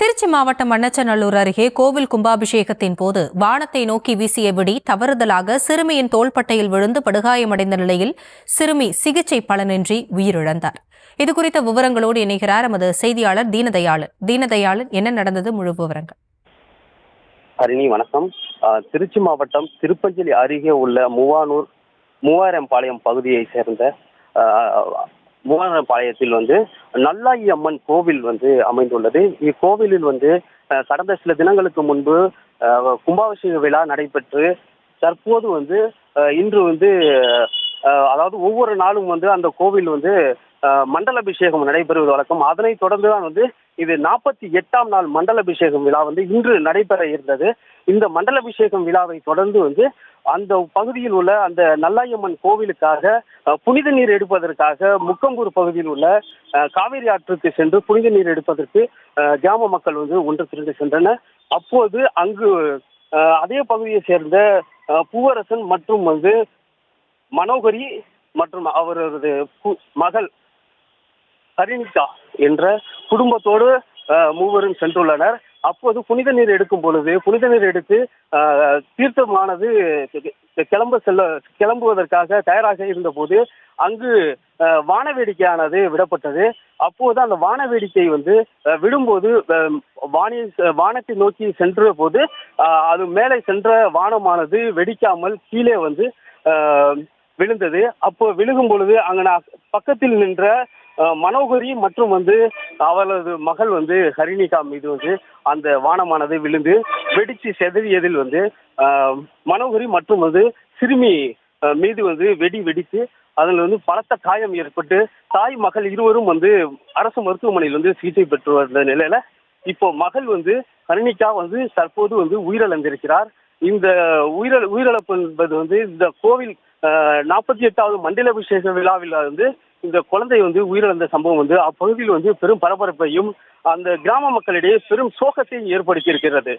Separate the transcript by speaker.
Speaker 1: திருச்சி மாவட்டம் மண்ணச்சநல்லூர் அருகே கோவில் கும்பாபிஷேகத்தின் போது வானத்தை நோக்கி வீசிய வெடி தவறுதலாக சிறுமியின் தோள்பட்டையில் விழுந்து படுகாயமடைந்த நிலையில் சிறுமி சிகிச்சை பலனின்றி உயிரிழந்தார். இதுகுறித்த விவரங்களோடு இணைகிறார் எமது செய்தியாளர் தீனதயாளன். தீனதயாளன், என்ன நடந்தது? முழு விவரங்கள்.
Speaker 2: ஹரிணி, வணக்கம். திருச்சி மாவட்டம் திருப்பஞ்சலி அருகே உள்ள மூவாயிரம்பாளையம் பகுதியை சேர்ந்த மூவாயிரம்பாளையத்தில் நல்லாயி அம்மன் கோவில் அமைந்துள்ளது. இக்கோவிலில் கடந்த சில தினங்களுக்கு முன்பு கும்பாபிஷேக விழா நடைபெற்று தற்போது இன்று அதாவது ஒவ்வொரு நாளும் அந்த கோவில் மண்டலாபிஷேகம் நடைபெறுவது வழக்கம். அதனைத் தொடர்ந்து தான் இது 48ஆம் நாள் மண்டலாபிஷேகம் விழா இன்று நடைபெற இருந்தது. இந்த மண்டலாபிஷேகம் விழாவை தொடர்ந்து அந்த பகுதியில் உள்ள அந்த நல்லாயம்மன் கோவிலுக்காக புனித நீர் எடுப்பதற்காக முக்கம்பூர் பகுதியில் உள்ள காவிரி ஆற்றுக்கு சென்று புனித நீர் எடுப்பதற்கு கிராம மக்கள் ஒன்று திரண்டு சென்றனர். அப்போது அங்கு அதே பகுதியை சேர்ந்த பூவரசன் மற்றும் மனோகரி மற்றும் அவரது மகள் ஹரிணிகா என்ற குடும்பத்தோடு மூவரும் சென்றுள்ளனர். அப்போது புனித நீர் எடுக்கும் பொழுது புனித நீர் எடுத்து தீர்த்தமானது கிளம்புவதற்காக தயாராக இருந்த போது அங்கு வான வேடிக்கையானது விடப்பட்டது. அப்போது அந்த வான வேடிக்கை விடும்போது வானத்தை நோக்கி சென்ற போது அது மேலே சென்ற வானமானது வெடிக்காமல் கீழே விழுந்தது. அப்போ விழுகும் பொழுது அங்க பக்கத்தில் நின்ற மனோகரி மற்றும் அவளது மகள் ஹரிணிகா மீது அந்த வானமானது விழுந்து வெடிச்சு செதறியதில் மனோகரி மற்றும் சிறுமி மீது வெடித்து அதில் பலத்த காயம் ஏற்பட்டு தாய் மகள் இருவரும் அரசு மருத்துவமனையில் சிகிச்சை பெற்று வந்த நிலையில இப்போ மகள் ஹரிணிகா தற்போது உயிரிழந்திருக்கிறார். இந்த உயிரிழப்பு என்பது இந்த கோவில் 48வது மண்டலாபிஷேக விழாவில் இந்த குழந்தை உயிரிழந்த சம்பவம் அப்பகுதியில் பெரும் பரபரப்பையும் அந்த கிராம மக்களிடையே பெரும் சோகத்தையும் ஏற்படுத்தி இருக்கிறது.